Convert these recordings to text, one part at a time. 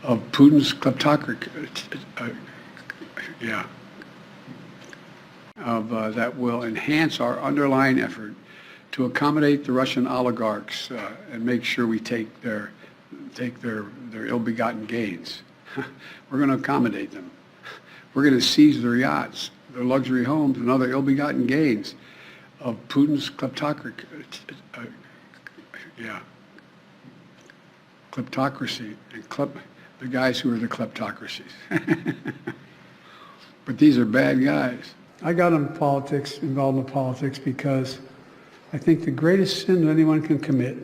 of Putin's kleptocracy, that will enhance our underlying effort to accommodate the Russian oligarchs and make sure we take their ill-begotten gains. We're going to accommodate them. We're going to seize their yachts, their luxury homes, and other ill-begotten gains of Putin's kleptocracy, kleptocracy, and the guys who are the kleptocracies. But these are bad guys. I got involved in politics because I think the greatest sin that anyone can commit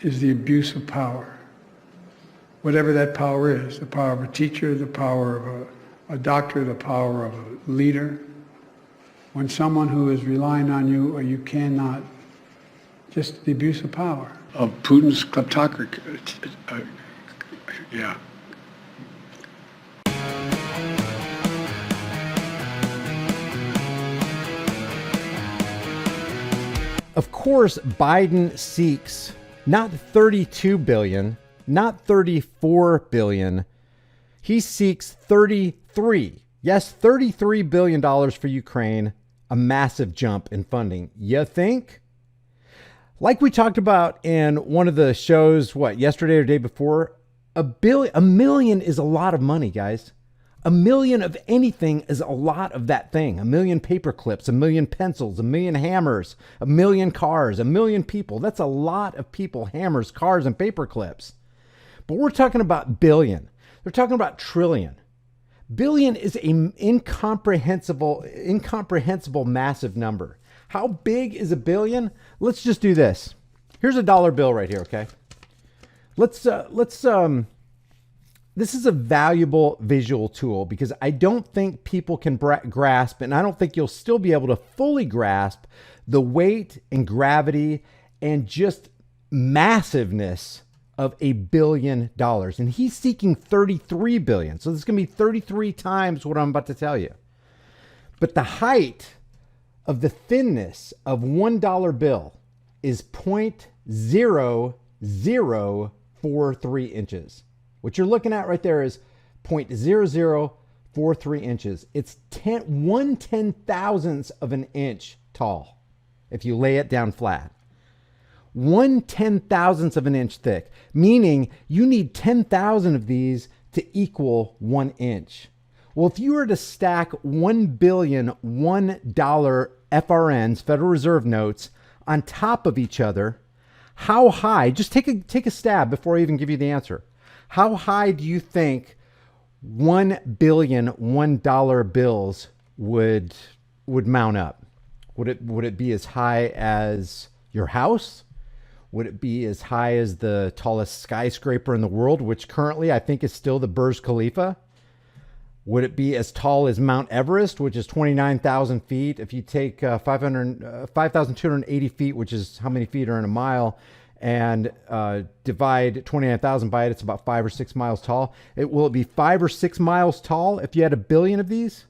is the abuse of power. Whatever that power is, the power of a teacher, the power of a doctor, the power of a leader. When someone who is relying on you or you cannot, just the abuse of power. Of Putin's kleptocracy, Of course, Biden seeks not 32 billion, not 34 billion. He seeks 33. Yes, $33 billion for Ukraine, a massive jump in funding. You think? Like we talked about in one of the shows, yesterday or day before, a million is a lot of money, guys. A million of anything is a lot of that thing. A million paper clips, a million pencils, a million hammers, a million cars, a million people. That's a lot of people, hammers, cars, and paper clips. But we're talking about billion. They're talking about trillion. Billion is an incomprehensible, massive number. How big is a billion? Let's just do this. Here's a dollar bill right here, okay? This is a valuable visual tool because I don't think people can grasp, and I don't think you'll still be able to fully grasp the weight and gravity and just massiveness of $1 billion. And he's seeking 33 billion. So this is going to be 33 times what I'm about to tell you. But the height of the thinness of $1 bill is 0.0043 inches. What you're looking at right there is 0.0043 inches. It's 1/10,000th of an inch tall if you lay it down flat. 1/10,000th of an inch thick, meaning you need 10,000 of these to equal 1 inch. Well, if you were to stack 1 billion $1 FRNs, Federal Reserve notes, on top of each other, how high, just take a stab before I even give you the answer. How high do you think 1 billion $1 bills would mount up? Would it be as high as your house? Would it be as high as the tallest skyscraper in the world, which currently I think is still the Burj Khalifa? Would it be as tall as Mount Everest, which is 29,000 feet? If you take 5,280 feet, which is how many feet are in a mile, and divide 29,000 by it, it's about 5 or 6 miles tall. Will it be 5 or 6 miles tall if you had 1 billion of these?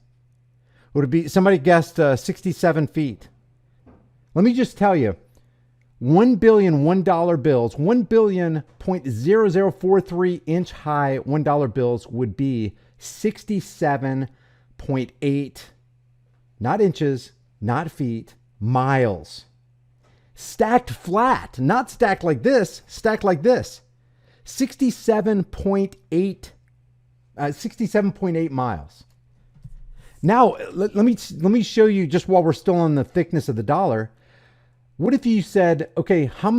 Would it be, somebody guessed 67 feet. Let me just tell you, 1 billion $1 bills, 1 billion .0043 inch high $1 bills would be 67.8, not inches, not feet, miles. Stacked flat, not stacked like this, stacked like this. 67.8 miles. Now, let me show you, just while we're still on the thickness of the dollar. What if you said, okay, how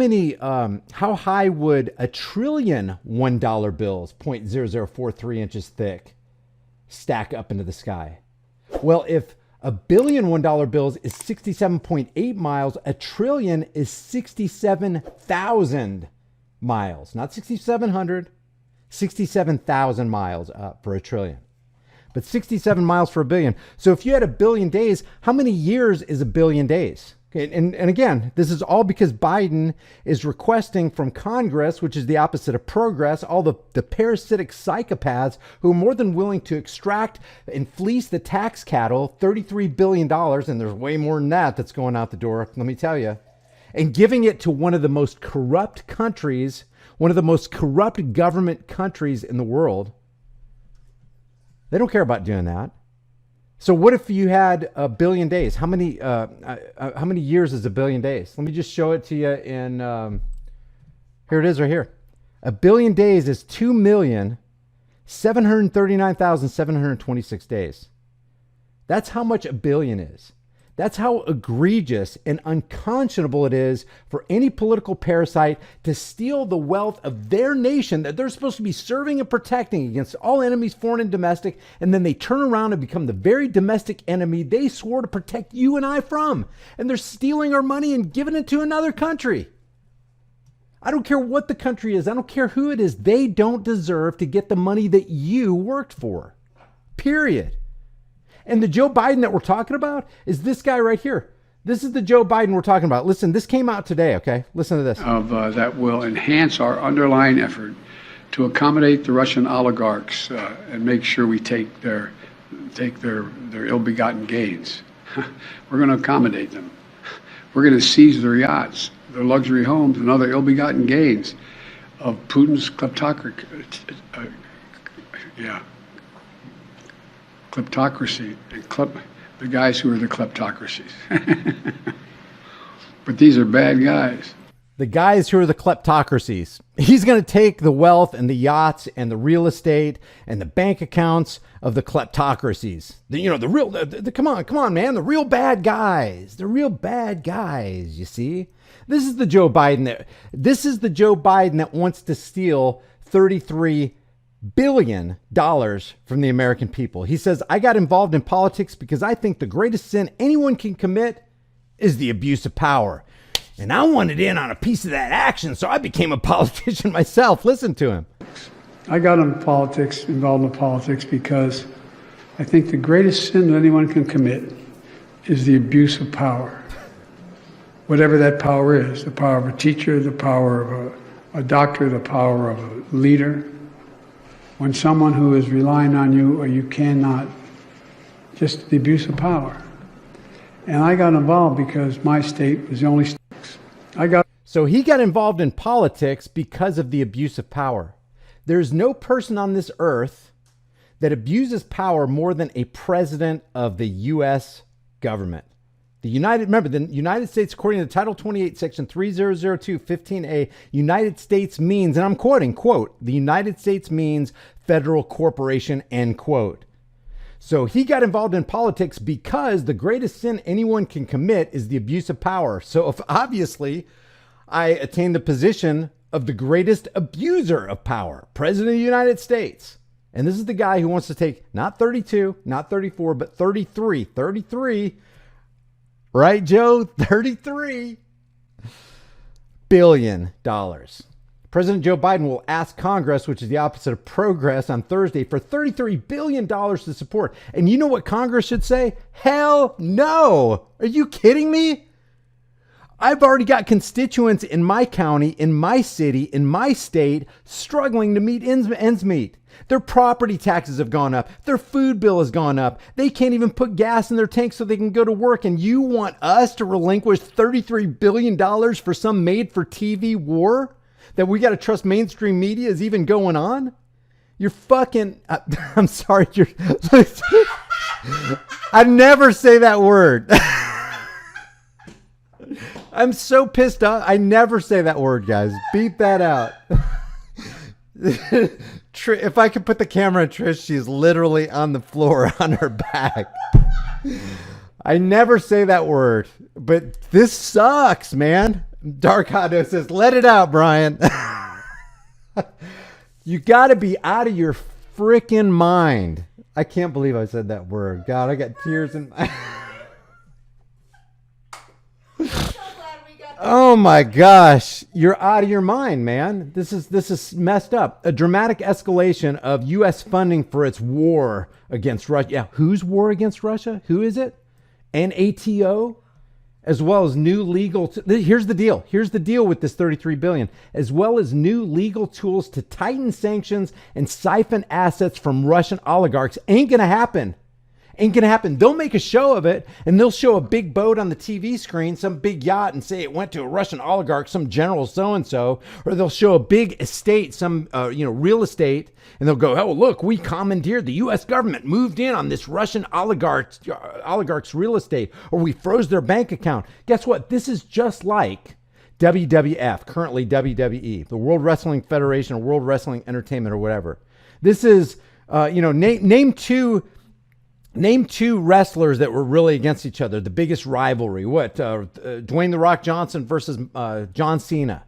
high would a trillion $1 bills, 0.0043 inches thick, stack up into the sky? Well, if a billion $1 bills is 67.8 miles, a trillion is 67,000 miles, not 6,700, 67,000 miles for a trillion, but 67 miles for a billion. So if you had 1 billion days, how many years is 1 billion days? Okay, and again, this is all because Biden is requesting from Congress, which is the opposite of progress, all the parasitic psychopaths who are more than willing to extract and fleece the tax cattle, $33 billion, and there's way more than that that's going out the door, let me tell you, and giving it to one of the most corrupt countries, one of the most corrupt government countries in the world. They don't care about doing that. So what if you had a billion days? How many years is a billion days? Let me just show it to you in, here it is right here. A billion days is 2,739,726 days. That's how much a billion is. That's how egregious and unconscionable it is for any political parasite to steal the wealth of their nation that they're supposed to be serving and protecting against all enemies, foreign and domestic, and then they turn around and become the very domestic enemy they swore to protect you and I from. And they're stealing our money and giving it to another country. I don't care what the country is. I don't care who it is. They don't deserve to get the money that you worked for. Period. And the Joe Biden that we're talking about is this guy right here. This is the Joe Biden we're talking about. Listen, this came out today, okay? Listen to this. That will enhance our underlying effort to accommodate the Russian oligarchs and make sure we take their ill-begotten gains. We're going to accommodate them. We're going to seize their yachts, their luxury homes, and other ill-begotten gains of Putin's kleptocracy. Kleptocracy, and the guys who are the kleptocracies. But these are bad guys. The guys who are the kleptocracies. He's going to take the wealth and the yachts and the real estate and the bank accounts of the kleptocracies. Come on, man. The real bad guys. The real bad guys, you see? This is the Joe Biden that wants to steal $33 billion from the American people. He says, I got involved in politics because I think the greatest sin anyone can commit is the abuse of power. And I wanted in on a piece of that action, so I became a politician myself. Listen to him. I got involved in politics because I think the greatest sin that anyone can commit is the abuse of power. Whatever that power is, the power of a teacher, the power of a doctor, the power of a leader. When someone who is relying on you or you cannot, just the abuse of power. And I got involved because my state was the only state. So he got involved in politics because of the abuse of power. There's no person on this earth that abuses power more than a president of the U.S. government. The United States, according to Title 28, Section 3002, 15A, United States means, and I'm quoting, quote, the United States means federal corporation, end quote. So he got involved in politics because the greatest sin anyone can commit is the abuse of power. So if obviously I attained the position of the greatest abuser of power, President of the United States. And this is the guy who wants to take not 32, not 34, but 33. Right, Joe? $33 billion. President Joe Biden will ask Congress, which is the opposite of progress, on Thursday for $33 billion to support. And you know what Congress should say? Hell no. Are you kidding me? I've already got constituents in my county, in my city, in my state, struggling to meet ends meet. Their property taxes have gone up. Their food bill has gone up. They can't even put gas in their tank so they can go to work. And you want us to relinquish $33 billion for some made-for-TV war that we got to trust mainstream media is even going on? You're fucking... I'm sorry. I never say that word. I'm so pissed off. I never say that word, guys. Beat that out. If I could put the camera on Trish, she's literally on the floor on her back. I never say that word, but this sucks, man. Dark Hado says, let it out, Brian. You got to be out of your freaking mind. I can't believe I said that word. God, I got tears in my... Oh my gosh, you're out of your mind, man. This is messed up. A dramatic escalation of U.S. funding for its war against Russia. Yeah, whose war against Russia? Who is it? NATO, as well as new legal. Here's the deal. Here's the deal with this $33 billion, as well as new legal tools to tighten sanctions and siphon assets from Russian oligarchs. Ain't gonna happen. Ain't gonna happen. They'll make a show of it, and they'll show a big boat on the TV screen, some big yacht, and say it went to a Russian oligarch, some general so-and-so, or they'll show a big estate, some real estate, and they'll go, oh, look, we commandeered, the U.S. government moved in on this Russian oligarch's real estate, or we froze their bank account. Guess what? This is just like WWF, currently WWE, the World Wrestling Federation, or World Wrestling Entertainment, or whatever. This is, Name two wrestlers that were really against each other. The biggest rivalry. What? Dwayne "The Rock" Johnson versus John Cena.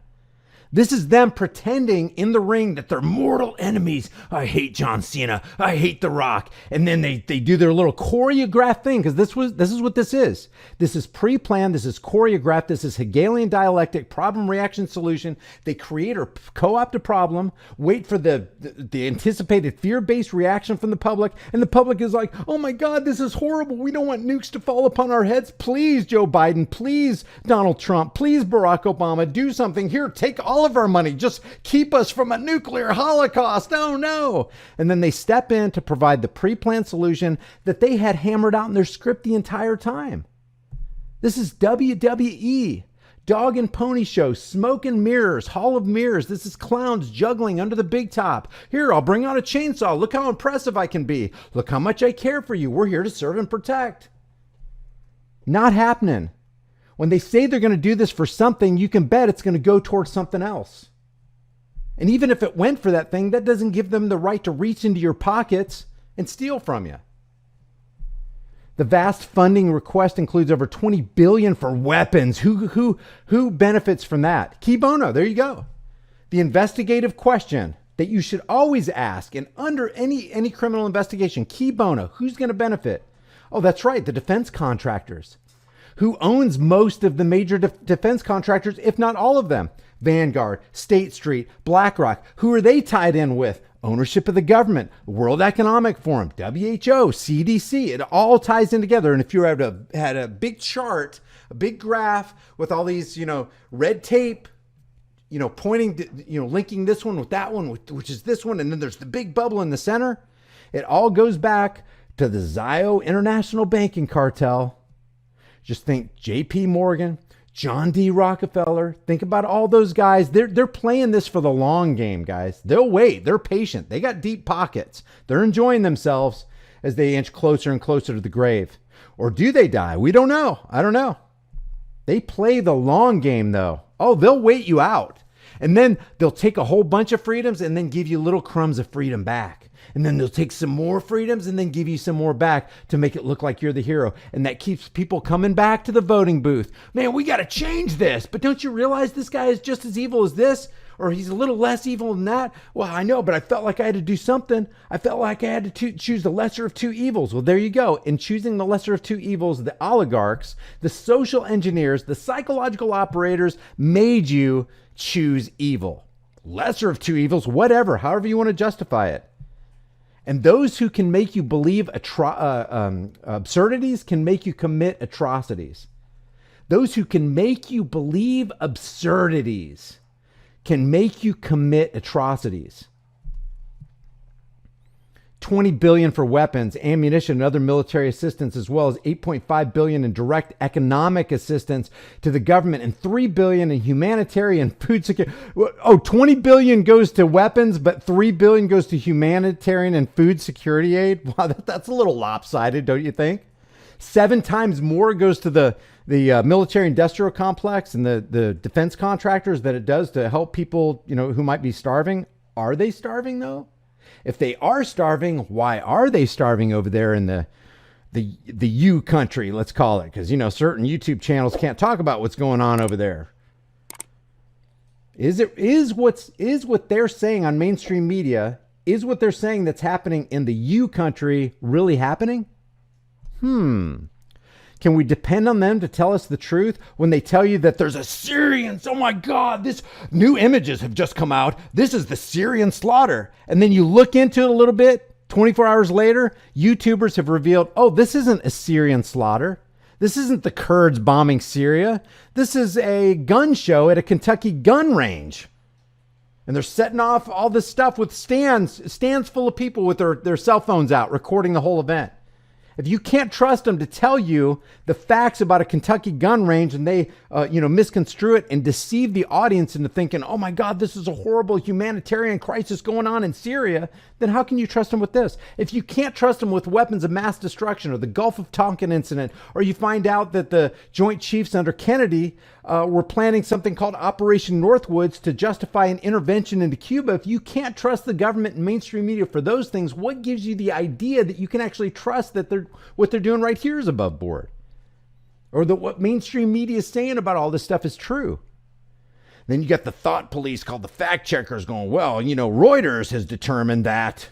This is them pretending in the ring that they're mortal enemies. I hate John Cena. I hate The Rock. And then they do their little choreographed thing, because this is what this is. This is pre-planned. This is choreographed. This is Hegelian dialectic, problem, reaction, solution. They create or co-opt a problem, wait for the anticipated fear-based reaction from the public, and the public is like, oh my God, this is horrible. We don't want nukes to fall upon our heads. Please, Joe Biden. Please, Donald Trump. Please, Barack Obama. Do something. Here, take all of our money. Just keep us from a nuclear holocaust. Oh no. And then they step in to provide the pre-planned solution that they had hammered out in their script the entire time. This is WWE. Dog and pony show, smoke and mirrors, hall of mirrors. This is clowns juggling under the big top. Here, I'll bring out a chainsaw. Look how impressive I can be. Look how much I care for you. We're here to serve and protect. Not happening. When they say they're going to do this for something, you can bet it's going to go towards something else. And even if it went for that thing, that doesn't give them the right to reach into your pockets and steal from you. The vast funding request includes over $20 billion for weapons. Who benefits from that? Key bono, there you go. The investigative question that you should always ask and under any criminal investigation, key bono, who's going to benefit? Oh, that's right, the defense contractors. Who owns most of the major defense contractors, if not all of them? Vanguard, State Street, BlackRock. Who are they tied in with? Ownership of the government, World Economic Forum, WHO, CDC. It all ties in together. And if you had a big chart, a big graph with all these, red tape, pointing to, linking this one with that one, which is this one, and then there's the big bubble in the center. It all goes back to the Zio International Banking Cartel. Just think JP Morgan, John D. Rockefeller. Think about all those guys. They're playing this for the long game, guys. They'll wait. They're patient. They got deep pockets. They're enjoying themselves as they inch closer and closer to the grave. Or do they die? We don't know. I don't know. They play the long game, though. Oh, they'll wait you out. And then they'll take a whole bunch of freedoms and then give you little crumbs of freedom back. And then they'll take some more freedoms and then give you some more back to make it look like you're the hero. And that keeps people coming back to the voting booth. Man, we got to change this. But don't you realize this guy is just as evil as this? Or he's a little less evil than that? Well, I know, but I felt like I had to do something. I felt like I had to choose the lesser of two evils. Well, there you go. In choosing the lesser of two evils, the oligarchs, the social engineers, the psychological operators made you choose evil. Lesser of two evils, whatever, however you want to justify it. And those who can make you believe absurdities can make you commit atrocities. Those who can make you believe absurdities can make you commit atrocities. $20 billion for weapons, ammunition, and other military assistance, as well as $8.5 billion in direct economic assistance to the government and $3 billion in humanitarian food security. Oh, $20 billion goes to weapons, but $3 billion goes to humanitarian and food security aid. Wow, that's a little lopsided, don't you think? 7 times more goes to the military industrial complex and the defense contractors than it does to help people, who might be starving. Are they starving though? If they are starving, why are they starving over there in the U country, let's call it? Because, certain YouTube channels can't talk about what's going on over there. Is what they're saying on mainstream media, is what they're saying that's happening in the U country really happening? Can we depend on them to tell us the truth when they tell you that there's a Syrian? Oh my God, this new images have just come out. This is the Syrian slaughter. And then you look into it a little bit, 24 hours later, YouTubers have revealed, oh, this isn't a Syrian slaughter. This isn't the Kurds bombing Syria. This is a gun show at a Kentucky gun range. And they're setting off all this stuff with stands full of people with their cell phones out, recording the whole event. If you can't trust them to tell you the facts about a Kentucky gun range and they, misconstrue it and deceive the audience into thinking, oh my God, this is a horrible humanitarian crisis going on in Syria, then how can you trust them with this? If you can't trust them with weapons of mass destruction or the Gulf of Tonkin incident, or you find out that the Joint Chiefs under Kennedy were planning something called Operation Northwoods to justify an intervention into Cuba, if you can't trust the government and mainstream media for those things, what gives you the idea that you can actually trust that what they're doing right here is above board? Or that what mainstream media is saying about all this stuff is true? Then you got the thought police called the fact checkers going, well, Reuters has determined that ...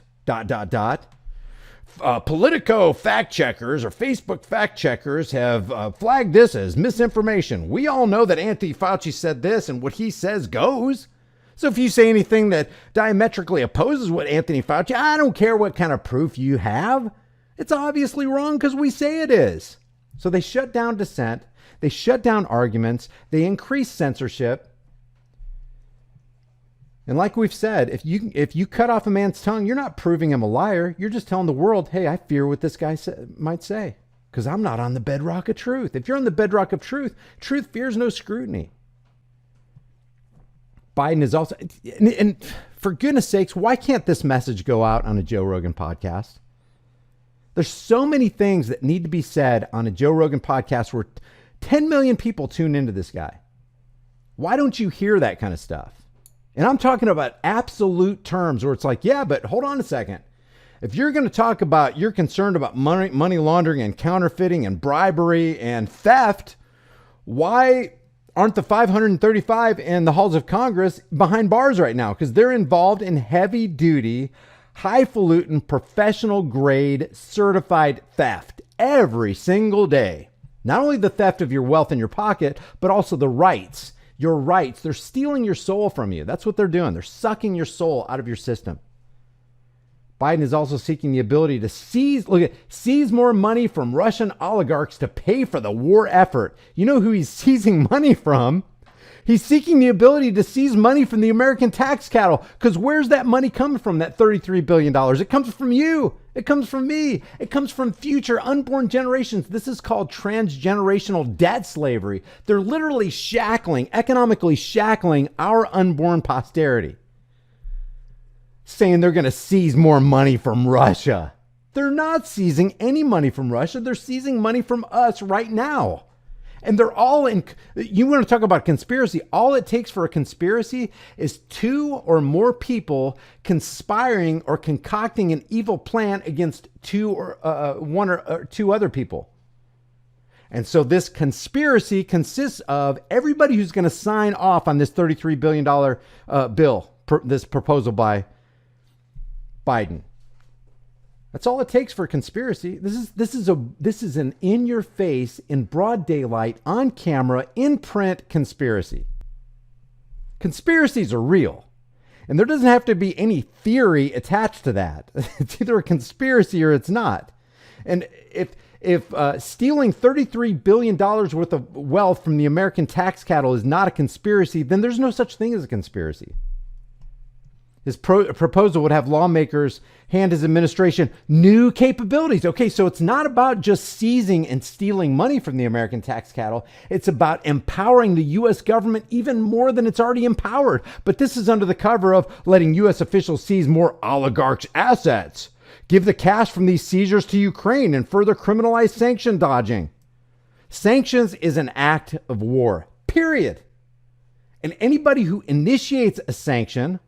Politico fact checkers or Facebook fact checkers have flagged this as misinformation. We all know that Anthony Fauci said this and what he says goes. So if you say anything that diametrically opposes what Anthony Fauci, I don't care what kind of proof you have. It's obviously wrong because we say it is. So they shut down dissent. They shut down arguments. They increase censorship. And like we've said, if you cut off a man's tongue, you're not proving him a liar. You're just telling the world, hey, I fear what this guy might say because I'm not on the bedrock of truth. If you're on the bedrock of truth, truth fears no scrutiny. Biden is also, and for goodness sakes, why can't this message go out on a Joe Rogan podcast? There's so many things that need to be said on a Joe Rogan podcast where 10 million people tune into this guy. Why don't you hear that kind of stuff? And I'm talking about absolute terms where it's like, yeah, but hold on a second. If you're going to talk about, you're concerned about money laundering and counterfeiting and bribery and theft, why aren't the 535 in the halls of Congress behind bars right now? Because they're involved in heavy duty, highfalutin, professional grade, certified theft every single day. Not only the theft of your wealth in your pocket, but also the rights, your rights. They're stealing your soul from you. That's what they're doing. They're sucking your soul out of your system. Biden is also seeking the ability to seize more money from Russian oligarchs to pay for the war effort. You know who he's seizing money from? He's seeking the ability to seize money from the American tax cattle. Because where's that money coming from, that $33 billion? It comes from you. It comes from me. It comes from future unborn generations. This is called transgenerational debt slavery. They're literally economically shackling our unborn posterity, saying they're going to seize more money from Russia. They're not seizing any money from Russia. They're seizing money from us right now. And they're all in, you want to talk about conspiracy. All it takes for a conspiracy is two or more people conspiring or concocting an evil plan against one or two other people. And so this conspiracy consists of everybody who's going to sign off on this $33 billion bill, this proposal by Biden. That's all it takes for a conspiracy. This is an in-your-face, in broad daylight, on camera, in print conspiracy. Conspiracies are real, and there doesn't have to be any theory attached to that. It's either a conspiracy or it's not. And if stealing $33 billion worth of wealth from the American tax cattle is not a conspiracy, then there's no such thing as a conspiracy. His proposal would have lawmakers hand his administration new capabilities. Okay, so it's not about just seizing and stealing money from the American tax cattle. It's about empowering the U.S. government even more than it's already empowered. But this is under the cover of letting U.S. officials seize more oligarchs' assets, give the cash from these seizures to Ukraine, and further criminalize sanction dodging. Sanctions is an act of war, period. And anybody who initiates a sanction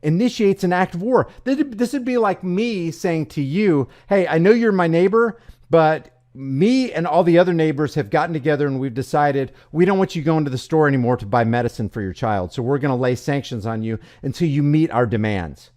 initiates an act of war. This would be like me saying to you, hey, I know you're my neighbor, but me and all the other neighbors have gotten together and we've decided we don't want you going to the store anymore to buy medicine for your child. So we're going to lay sanctions on you until you meet our demands.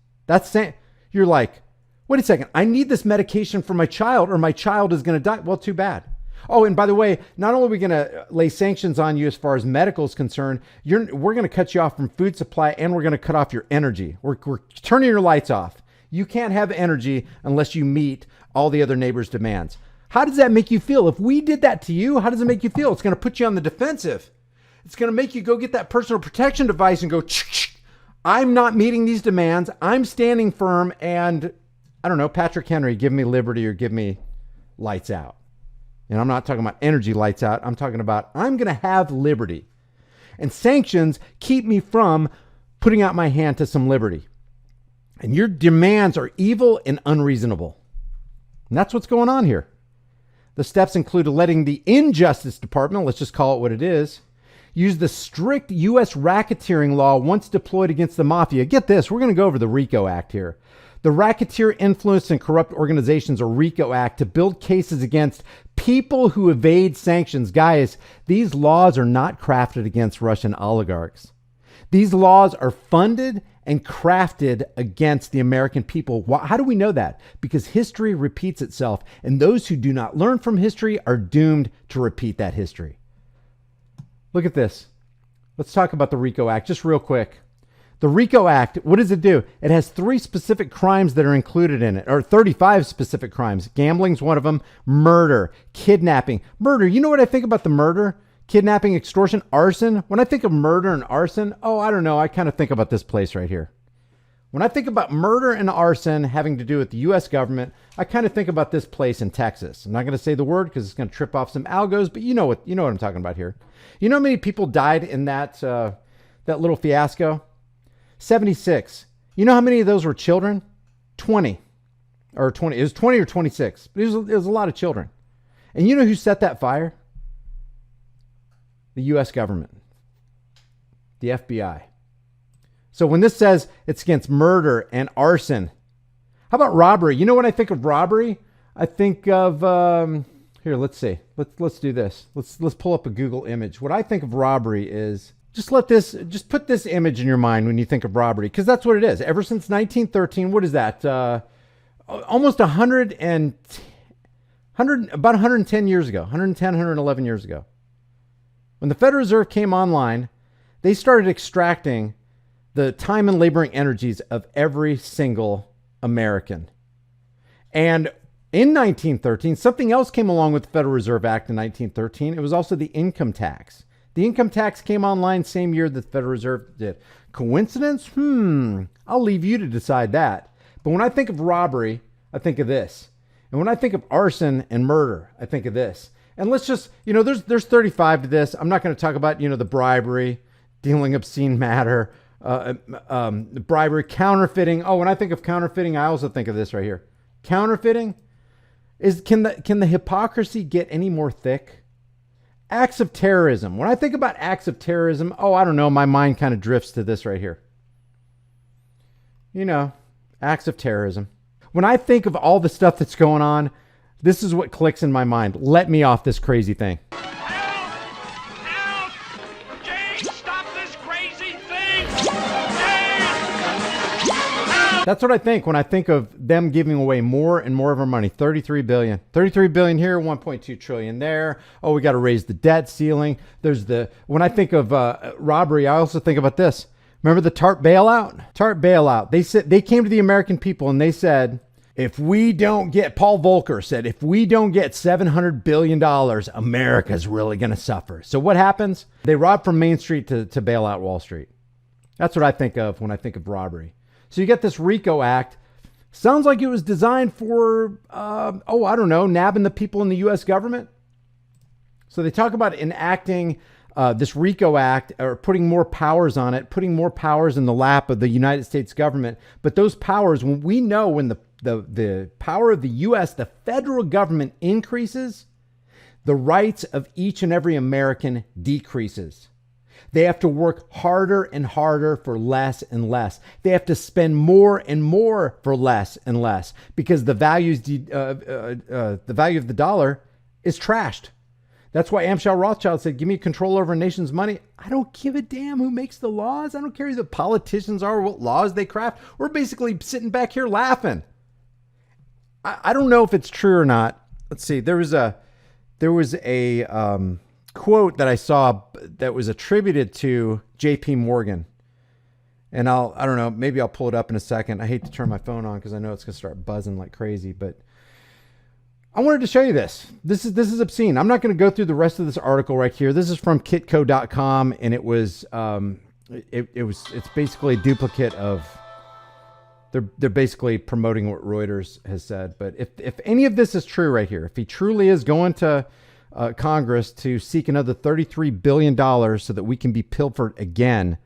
You're like, wait a second, I need this medication for my child or my child is going to die. Well, too bad. Oh, and by the way, not only are we going to lay sanctions on you as far as medical is concerned, we're going to cut you off from food supply and we're going to cut off your energy. We're turning your lights off. You can't have energy unless you meet all the other neighbors' demands. How does that make you feel? If we did that to you, how does it make you feel? It's going to put you on the defensive. It's going to make you go get that personal protection device and go, I'm not meeting these demands. I'm standing firm and, I don't know, Patrick Henry, give me liberty or give me lights out. And I'm not talking about energy lights out. I'm talking about I'm going to have liberty. And sanctions keep me from putting out my hand to some liberty. And your demands are evil and unreasonable. And that's what's going on here. The steps include letting the Injustice Department, let's just call it what it is, use the strict U.S. racketeering law once deployed against the mafia. Get this, we're going to go over the RICO Act here. The Racketeer Influenced and Corrupt Organizations, or RICO Act, to build cases against people who evade sanctions. Guys, these laws are not crafted against Russian oligarchs. These laws are funded and crafted against the American people. How do we know that? Because history repeats itself, and those who do not learn from history are doomed to repeat that history. Look at this. Let's talk about the RICO Act just real quick. The RICO Act, what does it do? It has 3 specific crimes that are included in it, or 35 specific crimes. Gambling's one of them. Murder, kidnapping. Murder, you know what I think about the murder? Kidnapping, extortion, arson. When I think of murder and arson, I don't know. I kind of think about this place right here. When I think about murder and arson having to do with the U.S. government, I kind of think about this place in Texas. I'm not going to say the word because it's going to trip off some algos, but you know what I'm talking about here. You know how many people died in that little fiasco? 76. You know how many of those were children? 20. Or 20. It was 20 or 26. But it was a lot of children. And you know who set that fire? The U.S. government. The FBI. So when this says it's against murder and arson, how about robbery? You know when I think of robbery? I think of, here, let's see. Let's do this. Let's pull up a Google image. What I think of robbery is, just put this image in your mind when you think of robbery, because that's what it is. Ever since 1913, what is that? Almost 110 years ago, 110, 111 years ago. When the Federal Reserve came online, they started extracting the time and laboring energies of every single American. And in 1913, something else came along with the Federal Reserve Act in 1913. It was also the income tax. The income tax came online same year that the Federal Reserve did. Coincidence? I'll leave you to decide that. But when I think of robbery, I think of this. And when I think of arson and murder, I think of this. And let's just, there's 35 to this. I'm not going to talk about, the bribery, dealing obscene matter, bribery, counterfeiting. Oh, when I think of counterfeiting, I also think of this right here. Counterfeiting can the hypocrisy get any more thick? Acts of terrorism. When I think about acts of terrorism, I don't know, my mind kind of drifts to this right here. Acts of terrorism. When I think of all the stuff that's going on, this is what clicks in my mind. Let me off this crazy thing. Help! Jane, stop this crazy thing! Jane! That's what I think when I think of them giving away more and more of our money. 33 billion. 33 billion here, 1.2 trillion there. Oh, we got to raise the debt ceiling. When I think of robbery, I also think about this. Remember the TARP bailout? TARP bailout. They came to the American people and they said, Paul Volcker said, if we don't get $700 billion, America's really going to suffer. So what happens? They rob from Main Street to bail out Wall Street. That's what I think of when I think of robbery. So you get this RICO Act. Sounds like it was designed for, I don't know, nabbing the people in the U.S. government. So they talk about enacting this RICO Act, or putting more powers on it, putting more powers in the lap of the United States government. But those powers, when the power of the U.S., the federal government increases, the rights of each and every American decreases. They have to work harder and harder for less and less. They have to spend more and more for less and less because the value of the dollar is trashed. That's why Amschel Rothschild said, give me control over a nation's money. I don't give a damn who makes the laws. I don't care who the politicians are, what laws they craft. We're basically sitting back here laughing. I don't know if it's true or not. Let's see. There was a quote that I saw that was attributed to J.P. Morgan. And I don't know, maybe I'll pull it up in a second. I hate to turn my phone on because I know it's going to start buzzing like crazy, but I wanted to show you this. This is obscene. I'm not going to go through the rest of this article right here. This is from kitco.com, and it's basically a duplicate of They're basically promoting what Reuters has said. But if any of this is true right here, if he truly is going to Congress to seek another $33 billion so that we can be pilfered again,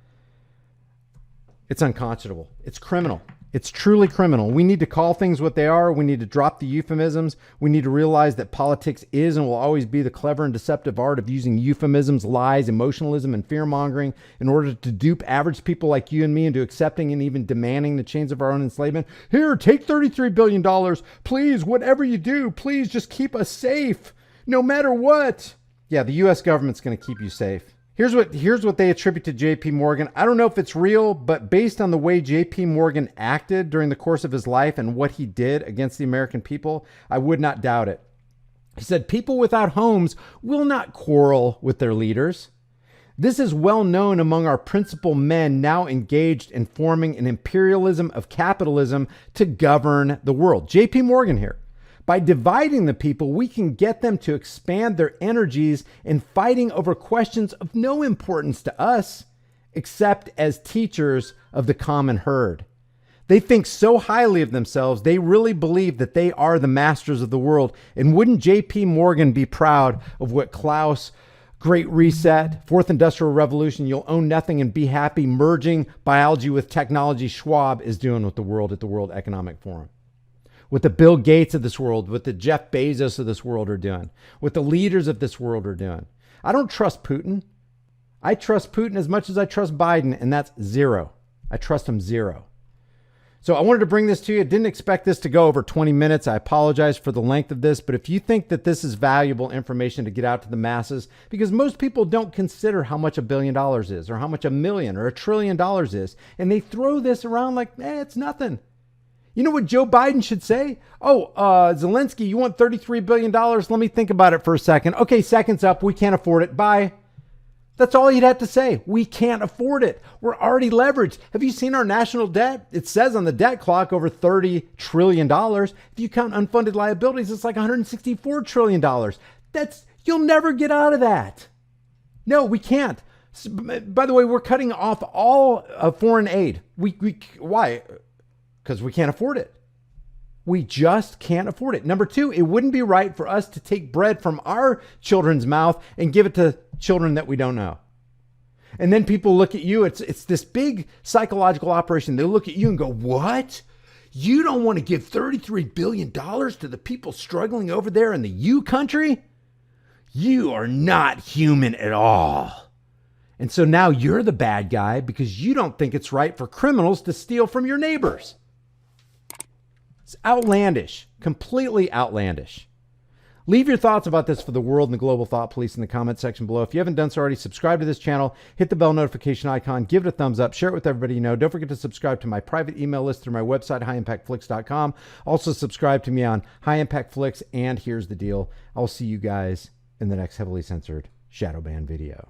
it's unconscionable. It's criminal. It's truly criminal. We need to call things what they are. We need to drop the euphemisms. We need to realize that politics is and will always be the clever and deceptive art of using euphemisms, lies, emotionalism, and fear-mongering in order to dupe average people like you and me into accepting and even demanding the chains of our own enslavement. Here, take $33 billion. Please, whatever you do, please just keep us safe, no matter what. Yeah, the U.S. government's going to keep you safe. Here's what they attribute to J.P. Morgan. I don't know if it's real, but based on the way J.P. Morgan acted during the course of his life and what he did against the American people, I would not doubt it. He said, people without homes will not quarrel with their leaders. This is well known among our principal men now engaged in forming an imperialism of capitalism to govern the world. J.P. Morgan here. By dividing the people, we can get them to expand their energies in fighting over questions of no importance to us, except as teachers of the common herd. They think so highly of themselves, they really believe that they are the masters of the world. And wouldn't J.P. Morgan be proud of what Klaus, Great Reset, Fourth Industrial Revolution, You'll Own Nothing and Be Happy, merging biology with technology, Schwab is doing with the world at the World Economic Forum? What the Bill Gates of this world, what the Jeff Bezos of this world are doing, what the leaders of this world are doing. I don't trust Putin. I trust Putin as much as I trust Biden, and that's zero. I trust him zero. So I wanted to bring this to you. I didn't expect this to go over 20 minutes. I apologize for the length of this, but if you think that this is valuable information to get out to the masses, because most people don't consider how much $1 billion is, or how much $1 million or $1 trillion is, and they throw this around like, it's nothing. You know what Joe Biden should say? Zelensky, you want $33 billion? Let me think about it for a second. Okay, second's up. We can't afford it. Bye. That's all you'd have to say. We can't afford it. We're already leveraged. Have you seen our national debt? It says on the debt clock over $30 trillion. If you count unfunded liabilities, it's like $164 trillion. You'll never get out of that. No, we can't. By the way, we're cutting off all foreign aid. Why? Because we can't afford it. We just can't afford it. Number two, it wouldn't be right for us to take bread from our children's mouth and give it to children that we don't know. And then people look at you. It's this big psychological operation. They look at you and go, what? You don't want to give $33 billion to the people struggling over there in the U country? You are not human at all. And so now you're the bad guy because you don't think it's right for criminals to steal from your neighbors. It's outlandish, completely outlandish. Leave your thoughts about this for the world and the global thought police in the comment section below. If you haven't done so already, subscribe to this channel, hit the bell notification icon, give it a thumbs up, share it with everybody you know. Don't forget to subscribe to my private email list through my website, highimpactflix.com. Also subscribe to me on High Impact Flix, and here's the deal. I'll see you guys in the next heavily censored shadow ban video.